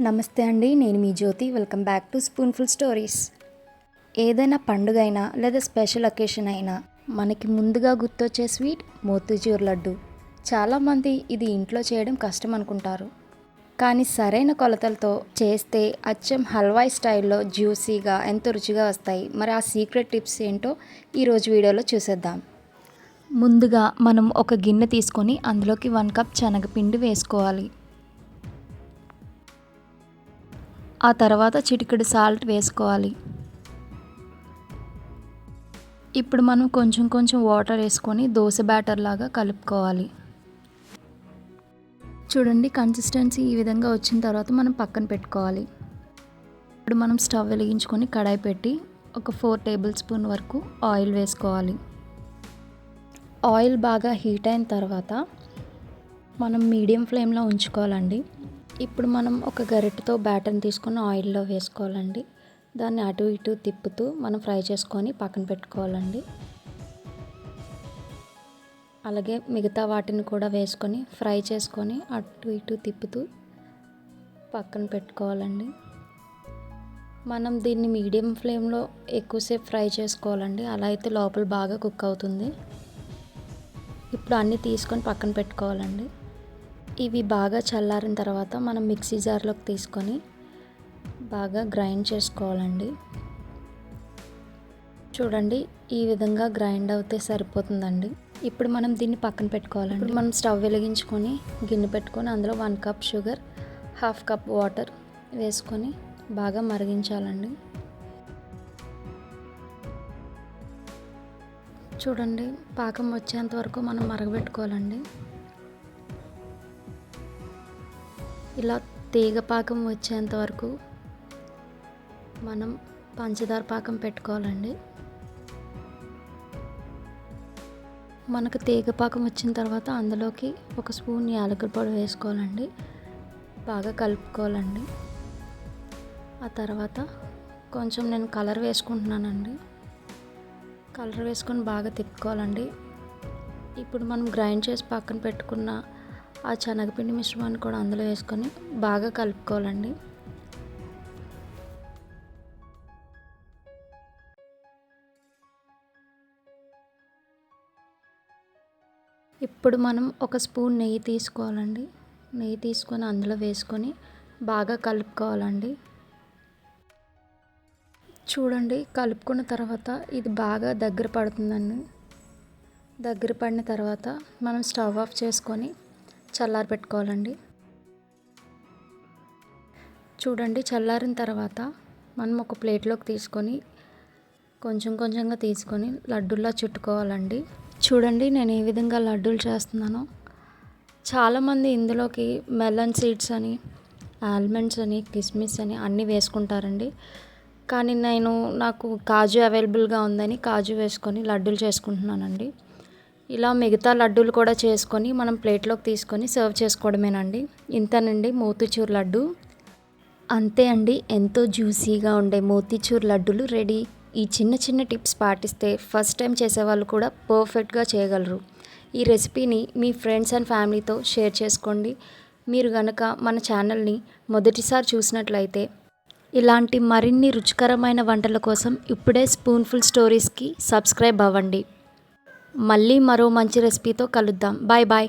నమస్తే అండి, నేను మీ Jyothi. Welcome back to spoonful stories. ఏదైనా పండుగ అయినా లేదా స్పెషల్ అకేషన్ అయినా మనకి ముందుగా గుర్తొచ్చే స్వీట్ మోతీచూర్ లడ్డు. చాలామంది ఇది ఇంట్లో చేయడం కష్టం అనుకుంటారు, కానీ సరైన కొలతలతో చేస్తే అచ్చం హల్వాయి స్టైల్లో జ్యూసీగా ఎంతో రుచిగా వస్తాయి. మరి ఆ సీక్రెట్ టిప్స్ ఏంటో ఈరోజు వీడియోలో చూసేద్దాం. ముందుగా మనం ఒక గిన్నె తీసుకొని అందులోకి 1 కప్ శనగపిండి వేసుకోవాలి. ఆ తర్వాత చిటికెడు సాల్ట్ వేసుకోవాలి. ఇప్పుడు మనం కొంచెం కొంచెం వాటర్ వేసుకొని దోశ బ్యాటర్ లాగా కలుపుకోవాలి. చూడండి, కన్సిస్టెన్సీ ఈ విధంగా వచ్చిన తర్వాత మనం పక్కన పెట్టుకోవాలి. ఇప్పుడు మనం స్టవ్ వెలిగించుకొని కడాయి పెట్టి ఒక 4 టేబుల్ స్పూన్ వరకు ఆయిల్ వేసుకోవాలి. ఆయిల్ బాగా హీట్ అయిన తర్వాత మనం మీడియం ఫ్లేమ్లో ఉంచుకోవాలండి. ఇప్పుడు మనం ఒక గరిటెతో బ్యాటర్ని తీసుకొని ఆయిల్లో వేసుకోవాలండి. దాన్ని అటు ఇటు తిప్పుతూ మనం ఫ్రై చేసుకొని పక్కన పెట్టుకోవాలండి. అలాగే మిగతా వాటిని కూడా వేసుకొని ఫ్రై చేసుకొని అటు ఇటు తిప్పుతూ పక్కన పెట్టుకోవాలండి. మనం దీన్ని మీడియం ఫ్లేమ్లో ఎక్కువసేపు ఫ్రై చేసుకోవాలండి, అలా అయితే లోపల బాగా కుక్ అవుతుంది. ఇప్పుడు అన్నీ తీసుకొని పక్కన పెట్టుకోవాలండి. ఇవి బాగా చల్లారిన తర్వాత మనం మిక్సీ జార్లోకి తీసుకొని బాగా గ్రైండ్ చేసుకోవాలండి. చూడండి, ఈ విధంగా గ్రైండ్ అవుతే సరిపోతుందండి. ఇప్పుడు మనం దీన్ని పక్కన పెట్టుకోవాలండి. ఇప్పుడు మనం స్టవ్ వెలిగించుకొని గిన్నె పెట్టుకొని అందులో 1 కప్ షుగర్, 1/2 కప్ వాటర్ వేసుకొని బాగా మరిగించాలండి. చూడండి, పాకం వచ్చేంత వరకు మనం మరగబెట్టుకోవాలండి. ఇలా తీగ పాకం వచ్చేంత వరకు మనం పంచదార పాకం పెట్టుకోవాలండి. మనకు తీగ పాకం వచ్చిన తర్వాత అందులోకి 1 స్పూన్ యాలకుల పొడి వేసుకోవాలండి. బాగా కలుపుకోవాలండి. ఆ తర్వాత కొంచెం నేను కలర్ వేసుకుంటున్నానండి. కలర్ వేసుకొని బాగా తిప్పుకోవాలండి. ఇప్పుడు మనం గ్రైండ్ చేసి పక్కన పెట్టుకున్న ఆ శనగపిండి మిశ్రమాన్ని కూడా అందులో వేసుకొని బాగా కలుపుకోవాలండి. ఇప్పుడు మనం 1 స్పూన్ నెయ్యి తీసుకోవాలండి. నెయ్యి తీసుకొని అందులో వేసుకొని బాగా కలుపుకోవాలండి. చూడండి, కలుపుకున్న తర్వాత ఇది బాగా దగ్గర పడుతుందండి. దగ్గర పడిన తర్వాత మనం స్టవ్ ఆఫ్ చేసుకొని చల్లారి పెట్టుకోవాలండి. చూడండి, చల్లారిన తర్వాత మనం ఒక ప్లేట్లోకి తీసుకొని కొంచెం కొంచెంగా తీసుకొని లడ్డూల్లా చుట్టుకోవాలండి. చూడండి, నేను ఏ విధంగా లడ్డూలు చేస్తున్నానో. చాలామంది ఇందులోకి మెలన్ సీడ్స్ అని, ఆల్మండ్స్ అని, కిస్మిస్ అని అన్నీ వేసుకుంటారండి. కానీ నాకు కాజు అవైలబుల్గా ఉందని కాజు వేసుకొని లడ్డూలు చేసుకుంటున్నానండి. ఇలా మిగతా లడ్డూలు కూడా చేసుకొని మనం ప్లేట్లోకి తీసుకొని సర్వ్ చేసుకోవడమేనండి. ఇంతేనండి మోతీచూర్ లడ్డు. అంతే అండి, ఎంతో జ్యూసీగా ఉండే మోతీచూర్ లడ్డూలు రెడీ. ఈ చిన్న చిన్న టిప్స్ పాటిస్తే ఫస్ట్ టైం చేసేవాళ్ళు కూడా పర్ఫెక్ట్గా చేయగలరు. ఈ రెసిపీని మీ ఫ్రెండ్స్ అండ్ ఫ్యామిలీతో షేర్ చేసుకోండి. మీరు గనక మన ఛానల్ని మొదటిసారి చూసినట్లయితే ఇలాంటి మరిన్ని రుచికరమైన వంటల కోసం ఇప్పుడే స్పూన్ఫుల్ స్టోరీస్కి సబ్స్క్రైబ్ అవ్వండి. మళ్ళీ మరో మంచి రెసిపీతో కలుద్దాం. Bye bye.